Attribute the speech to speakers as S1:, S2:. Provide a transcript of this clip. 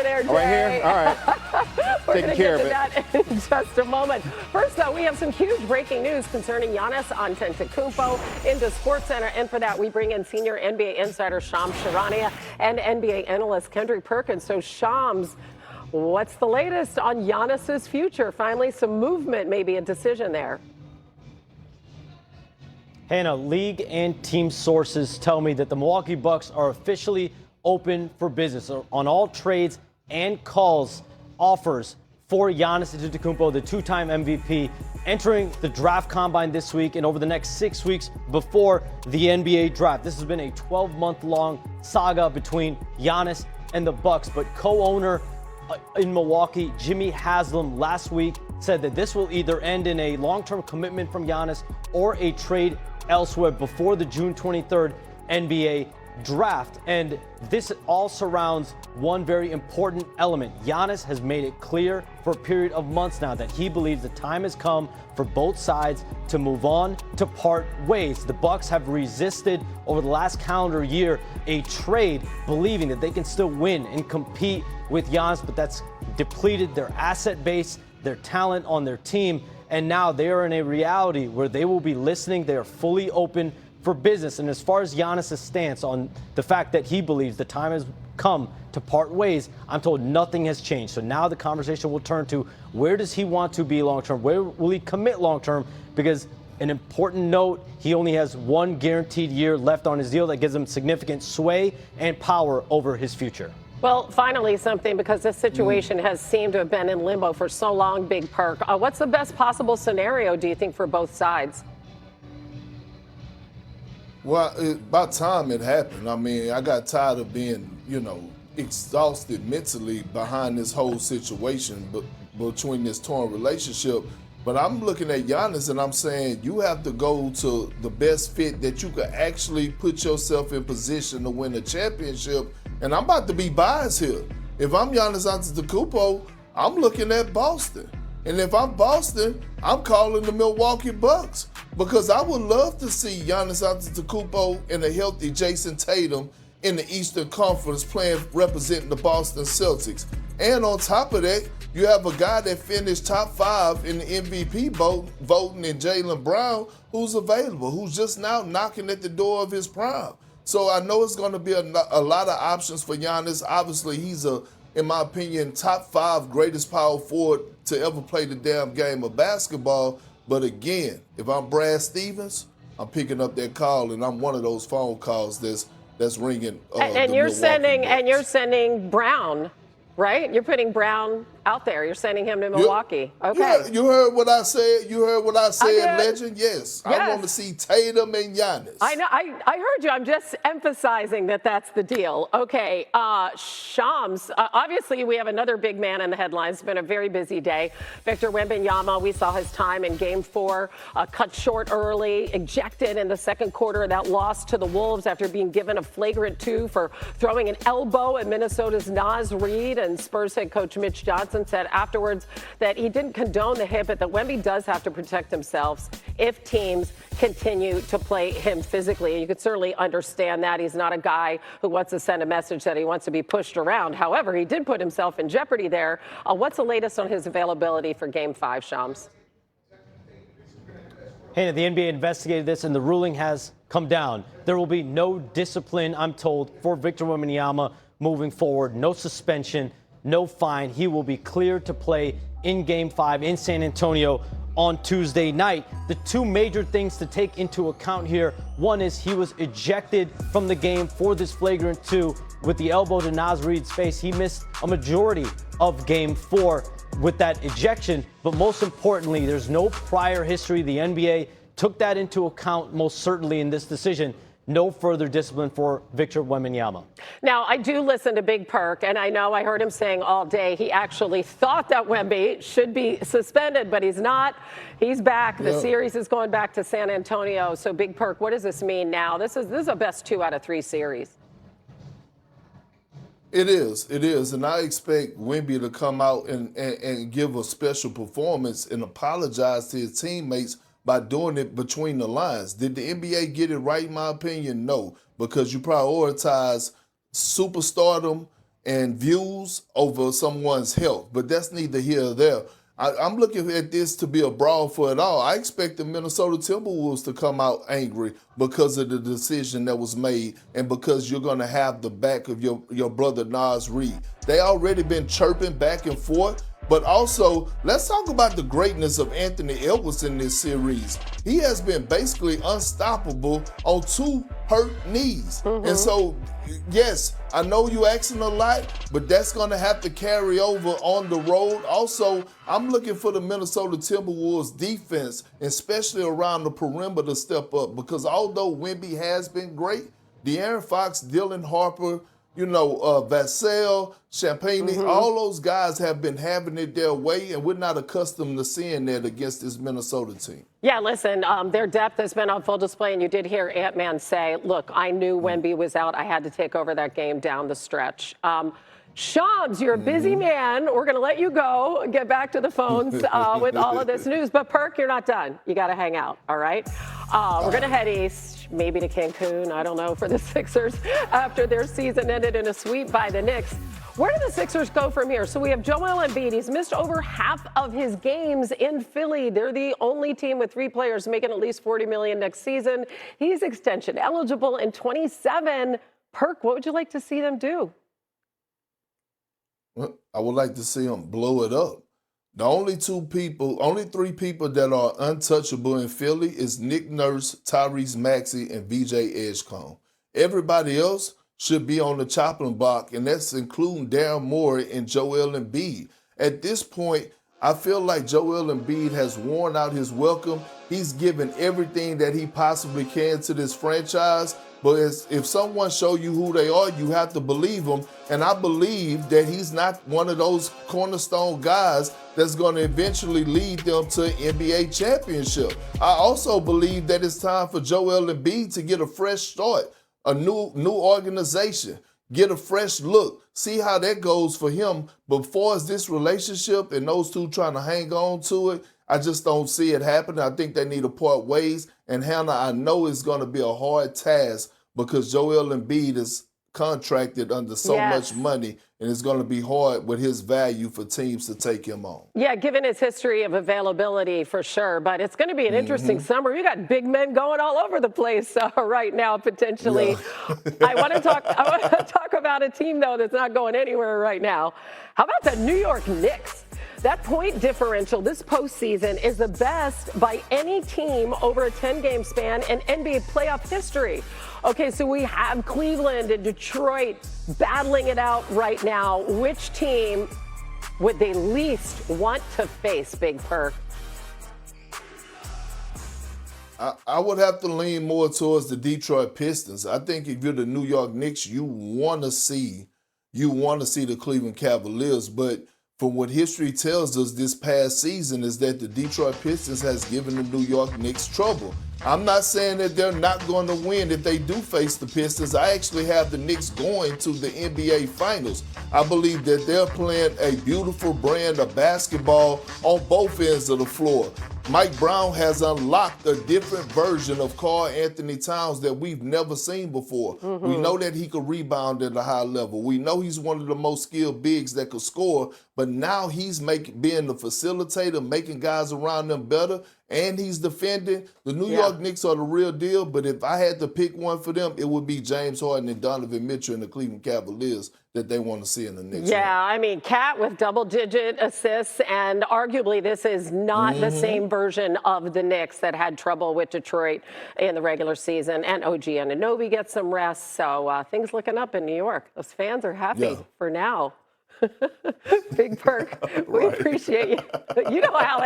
S1: there, Jay.
S2: Right here? All right.
S1: We're
S2: Taking
S1: going to
S2: care
S1: get
S2: of
S1: to that in just a moment. First, though, we have some huge breaking news concerning Giannis Antetokounmpo into SportsCenter. And for that, we bring in senior NBA insider Shams Charania and NBA analyst Kendrick Perkins. So, Shams, what's the latest on Giannis's future? Finally, some movement, maybe a decision there.
S3: Hannah, league and team sources tell me that the Milwaukee Bucks are officially open for business on all trades and calls, offers for Giannis Antetokounmpo, the two-time MVP, entering the draft combine this week and over the next 6 weeks before the NBA draft. This has been a 12-month-long saga between Giannis and the Bucks, but co-owner in Milwaukee, Jimmy Haslam, last week said that this will either end in a long-term commitment from Giannis or a trade elsewhere before the June 23rd NBA draft. And this all surrounds one very important element. Giannis has made it clear for a period of months now that he believes the time has come for both sides to move on, to part ways. The Bucks have resisted over the last calendar year a trade, believing that they can still win and compete with Giannis, but that's depleted their asset base, their talent on their team. And now they are in a reality where they will be listening. They are fully open for business. And as far as Giannis' stance on the fact that he believes the time has come to part ways, I'm told nothing has changed. So now the conversation will turn to where does he want to be long-term? Where will he commit long-term? Because an important note, he only has one guaranteed year left on his deal that gives him significant sway and power over his future.
S1: Well, finally, something, because this situation has seemed to have been in limbo for so long, Big Perk. What's the best possible scenario, do you think, for both sides?
S4: Well, by the time it happened, I mean, I got tired of being, exhausted mentally behind this whole situation between this torn relationship. But I'm looking at Giannis and I'm saying you have to go to the best fit that you could actually put yourself in position to win a championship. And I'm about to be biased here. If I'm Giannis Antetokounmpo, I'm looking at Boston. And if I'm Boston, I'm calling the Milwaukee Bucks because I would love to see Giannis Antetokounmpo and a healthy Jason Tatum in the Eastern Conference representing the Boston Celtics. And on top of that, you have a guy that finished top 5 in the MVP voting in Jaylen Brown, who's available, who's just now knocking at the door of his prime. So I know it's going to be a lot of options for Giannis. Obviously, he's in my opinion, top 5 greatest power forward to ever play the damn game of basketball. But again, if I'm Brad Stevens, I'm picking up that call, and I'm one of those phone calls that's ringing.
S1: And you're sending Brown, right? You're putting Brown out there. You're sending him to Milwaukee. Okay.
S4: Yeah, you heard what I said. You heard what I said, Legend. Yes. I want to see Tatum and Giannis.
S1: I know. I heard you. I'm just emphasizing that that's the deal. Okay. Shams. Obviously, we have another big man in the headlines. It's been a very busy day. Victor Wembanyama. We saw his time in Game 4 cut short early, ejected in the second quarter of that loss to the Wolves after being given a flagrant 2 for throwing an elbow at Minnesota's Naz Reid. And Spurs head coach Mitch Johnson said afterwards that he didn't condone the hit, but that Wemby does have to protect himself if teams continue to play him physically. And you could certainly understand that. He's not a guy who wants to send a message that he wants to be pushed around. However, he did put himself in jeopardy there. What's the latest on his availability for Game 5, Shams?
S3: Hey, the NBA investigated this and the ruling has come down. There will be no discipline, I'm told, for Victor Wembanyama moving forward. No suspension, no fine. He will be cleared to play in Game 5 in San Antonio on Tuesday night. The two major things to take into account here, one is he was ejected from the game for this flagrant 2 with the elbow to Naz Reid's face. He missed a majority of Game 4 with that ejection, but most importantly, there's no prior history. The NBA took that into account most certainly in this decision. No further discipline for Victor Wembanyama.
S1: Now, I do listen to Big Perk, and I know I heard him saying all day he actually thought that Wemby should be suspended, but he's not. He's back. The series is going back to San Antonio. So, Big Perk, what does this mean now? This is a best 2 out of 3 series.
S4: It is. And I expect Wemby to come out and give a special performance and apologize to his teammates by doing it between the lines. Did the NBA get it right, in my opinion? No, because you prioritize superstardom and views over someone's health, but that's neither here nor there. I'm looking at this to be a brawl for it all. I expect the Minnesota Timberwolves to come out angry because of the decision that was made and because you're going to have the back of your brother Nas Reed. They already been chirping back and forth. But also, let's talk about the greatness of Anthony Edwards in this series. He has been basically unstoppable on 2 hurt knees. And so, yes, I know you're asking a lot, but that's going to have to carry over on the road. Also, I'm looking for the Minnesota Timberwolves defense, especially around the perimeter, to step up. Because although Wemby has been great, De'Aaron Fox, Dylan Harper, Vassell, Champagne, all those guys have been having it their way, and we're not accustomed to seeing that against this Minnesota team.
S1: Yeah, listen, their depth has been on full display, and you did hear Ant-Man say, look, I knew Wemby was out. I had to take over that game down the stretch. Shams, you're a busy man. We're going to let you go and get back to the phones with all of this news. But, Perk, you're not done. You got to hang out, all right? We're going to head east, maybe to Cancun, I don't know, for the Sixers after their season ended in a sweep by the Knicks. Where do the Sixers go from here? So we have Joel Embiid. He's missed over half of his games in Philly. They're the only team with 3 players making at least $40 million next season. He's extension eligible in 27. Perk, what would you like to see them do?
S4: Well, I would like to see them blow it up. The only 3 people that are untouchable in Philly is Nick Nurse, Tyrese Maxey, and VJ Edgecombe. Everybody else should be on the chopping block, and that's including Daryl Morey and Joel Embiid. At this point, I feel like Joel Embiid has worn out his welcome. He's given everything that he possibly can to this franchise. But if someone show you who they are, you have to believe them. And I believe that he's not one of those cornerstone guys that's going to eventually lead them to an NBA championship. I also believe that it's time for Joel Embiid to get a fresh start, a new organization, get a fresh look, see how that goes for him. But as far as this relationship and those two trying to hang on to it, I just don't see it happening. I think they need to part ways. And Hannah, I know it's going to be a hard task because Joel Embiid is contracted under so much money, and it's going to be hard with his value for teams to take him on.
S1: Yeah, given his history of availability for sure, but it's going to be an interesting summer. You got big men going all over the place right now, potentially. Yeah. I want to talk about a team, though, that's not going anywhere right now. How about the New York Knicks? That point differential this postseason is the best by any team over a 10-game span in NBA playoff history. Okay, so we have Cleveland and Detroit battling it out right now. Which team would they least want to face, Big Perk?
S4: I would have to lean more towards the Detroit Pistons. I think if you're the New York Knicks, you want to see the Cleveland Cavaliers, but from what history tells us this past season is that the Detroit Pistons has given the New York Knicks trouble. I'm not saying that they're not going to win if they do face the Pistons. I actually have the Knicks going to the NBA Finals. I believe that they're playing a beautiful brand of basketball on both ends of the floor. Mike Brown has unlocked a different version of Karl Anthony Towns that we've never seen before. We know that he could rebound at a high level. We know he's one of the most skilled bigs that could score, but now he's being the facilitator, making guys around them better, and he's defending. The New York Knicks are the real deal, but if I had to pick one for them, it would be James Harden and Donovan Mitchell and the Cleveland Cavaliers that they want to see in the Knicks.
S1: Yeah, I mean, Cat with double-digit assists, and arguably this is not the same version of the Knicks that had trouble with Detroit in the regular season. And OG Anunoby gets some rest, so things looking up in New York. Those fans are happy for now. Big Perk, we appreciate you. You know how